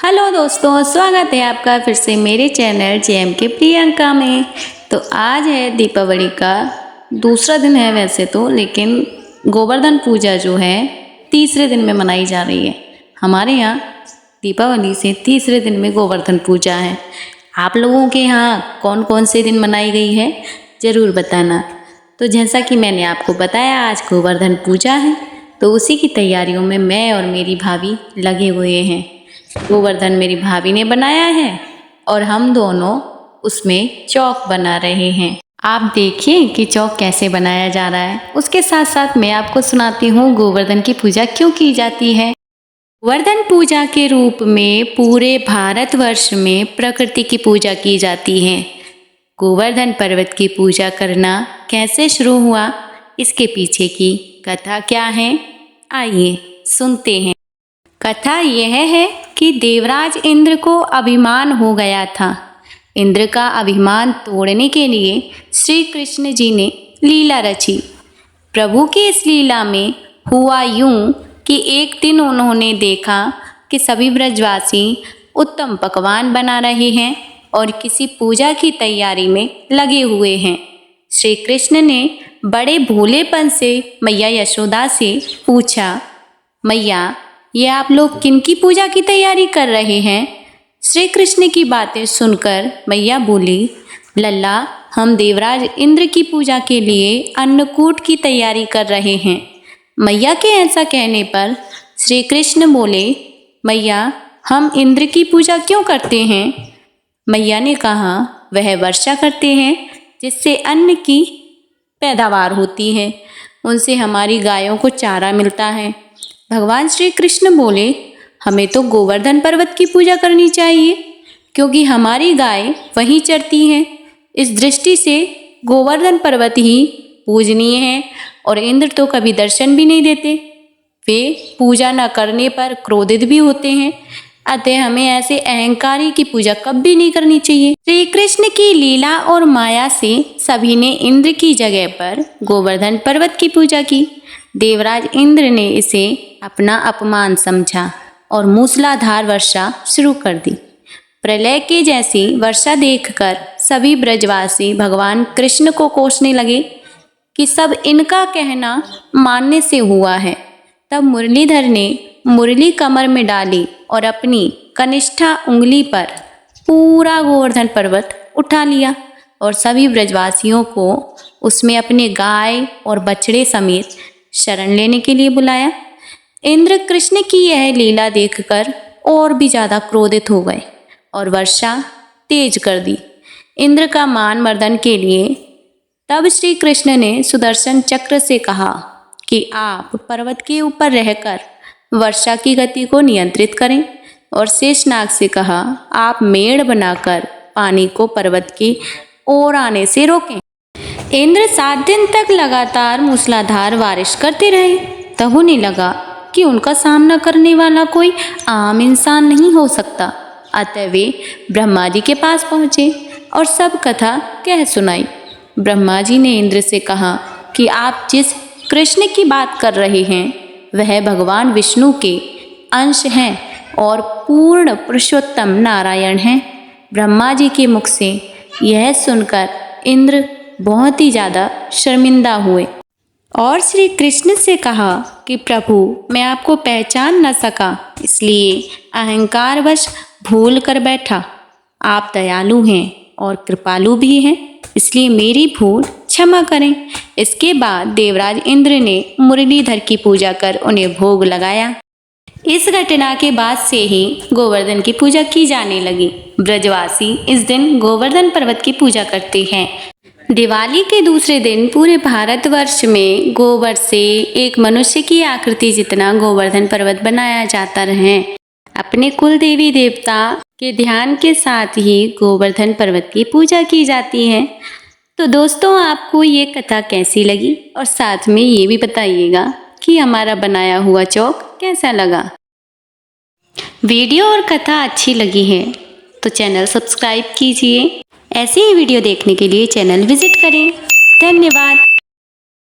Hello दोस्तों, स्वागत है आपका फिर से मेरे चैनल जेएम के प्रियंका में। तो आज है दीपावली का दूसरा दिन है वैसे तो, लेकिन गोवर्धन पूजा जो है तीसरे दिन में मनाई जा रही है। हमारे यहाँ दीपावली से तीसरे दिन में गोवर्धन पूजा है। आप लोगों के यहाँ कौन कौन से दिन मनाई गई है ज़रूर बताना। तो जैसा कि मैंने आपको बताया, आज गोवर्धन पूजा है, तो उसी की तैयारियों में मैं और मेरी भाभी लगे हुए हैं। गोवर्धन मेरी भाभी ने बनाया है और हम दोनों उसमें चौक बना रहे हैं। आप देखिए कि चौक कैसे बनाया जा रहा है। उसके साथ साथ मैं आपको सुनाती हूँ गोवर्धन की पूजा क्यों की जाती है। गोवर्धन पूजा के रूप में पूरे भारतवर्ष में प्रकृति की पूजा की जाती है। गोवर्धन पर्वत की पूजा करना कैसे शुरू हुआ, इसके पीछे की कथा क्या है, आइए सुनते हैं। कथा यह है कि देवराज इंद्र को अभिमान हो गया था। इंद्र का अभिमान तोड़ने के लिए श्री कृष्ण जी ने लीला रची। प्रभु की इस लीला में हुआ यूं कि एक दिन उन्होंने देखा कि सभी ब्रजवासी उत्तम पकवान बना रहे हैं और किसी पूजा की तैयारी में लगे हुए हैं। श्री कृष्ण ने बड़े भोलेपन से मैया यशोदा से पूछा, मैया, ये आप लोग किनकी पूजा की तैयारी कर रहे हैं? श्री कृष्ण की बातें सुनकर मैया बोली, लल्ला, हम देवराज इंद्र की पूजा के लिए अन्नकूट की तैयारी कर रहे हैं। मैया के ऐसा कहने पर श्री कृष्ण बोले, मैया, हम इंद्र की पूजा क्यों करते हैं? मैया ने कहा, वह वर्षा करते हैं जिससे अन्न की पैदावार होती है, उनसे हमारी गायों को चारा मिलता है। भगवान श्री कृष्ण बोले, हमें तो गोवर्धन पर्वत की पूजा करनी चाहिए क्योंकि हमारी गाय वहीं चरती हैं। इस दृष्टि से गोवर्धन पर्वत ही पूजनीय है और इंद्र तो कभी दर्शन भी नहीं देते। वे पूजा न करने पर क्रोधित भी होते हैं। अतः हमें ऐसे अहंकारी की पूजा कभी नहीं करनी चाहिए। श्री कृष्ण की लीला और माया से सभी ने इंद्र की जगह पर गोवर्धन पर्वत की पूजा की। देवराज इंद्र ने इसे अपना अपमान समझा और मूसलाधार वर्षा शुरू कर दी। प्रलय के जैसी वर्षा देखकर सभी ब्रजवासी भगवान कृष्ण को कोसने लगे कि सब इनका कहना मानने से हुआ है। तब मुरलीधर ने मुरली कमर में डाली और अपनी कनिष्ठा उंगली पर पूरा गोवर्धन पर्वत उठा लिया और सभी ब्रजवासियों को उसमें अपने गाय और बछड़े समेत शरण लेने के लिए बुलाया। इंद्र कृष्ण की यह लीला देखकर और भी ज़्यादा क्रोधित हो गए और वर्षा तेज कर दी इंद्र का मान मर्दन के लिए। तब श्री कृष्ण ने सुदर्शन चक्र से कहा कि आप पर्वत के ऊपर रहकर वर्षा की गति को नियंत्रित करें, और शेषनाग से कहा, आप मेड़ बनाकर पानी को पर्वत की ओर आने से रोकें। इंद्र 7 दिन तक लगातार मूसलाधार बारिश करते रहे। तब उन्हें लगा कि उनका सामना करने वाला कोई आम इंसान नहीं हो सकता। अतः वे ब्रह्मा जी के पास पहुँचे और सब कथा कह सुनाई। ब्रह्मा जी ने इंद्र से कहा कि आप जिस कृष्ण की बात कर रहे हैं वह भगवान विष्णु के अंश हैं और पूर्ण पुरुषोत्तम नारायण हैं। ब्रह्मा जी के मुख से यह सुनकर इंद्र बहुत ही ज़्यादा शर्मिंदा हुए और श्री कृष्ण से कहा कि प्रभु, मैं आपको पहचान न सका, इसलिए अहंकारवश भूल कर बैठा। आप दयालु हैं और कृपालु भी हैं, इसलिए मेरी भूल क्षमा करें। इसके बाद देवराज इंद्र ने मुरलीधर की पूजा कर उन्हें भोग लगाया। इस घटना के बाद से ही गोवर्धन की पूजा की जाने लगी। ब्रजवासी इस दिन गोवर्धन पर्वत की पूजा करते हैं। दिवाली के दूसरे दिन पूरे भारतवर्ष में गोबर से एक मनुष्य की आकृति जितना गोवर्धन पर्वत बनाया जाता है। अपने कुल देवी देवता के ध्यान के साथ ही गोवर्धन पर्वत की पूजा की जाती है। तो दोस्तों, आपको ये कथा कैसी लगी और साथ में ये भी बताइएगा कि हमारा बनाया हुआ चौक कैसा लगा। वीडियो और कथा अच्छी लगी है तो चैनल सब्सक्राइब कीजिए। ऐसे ही वीडियो देखने के लिए चैनल विजिट करें। धन्यवाद।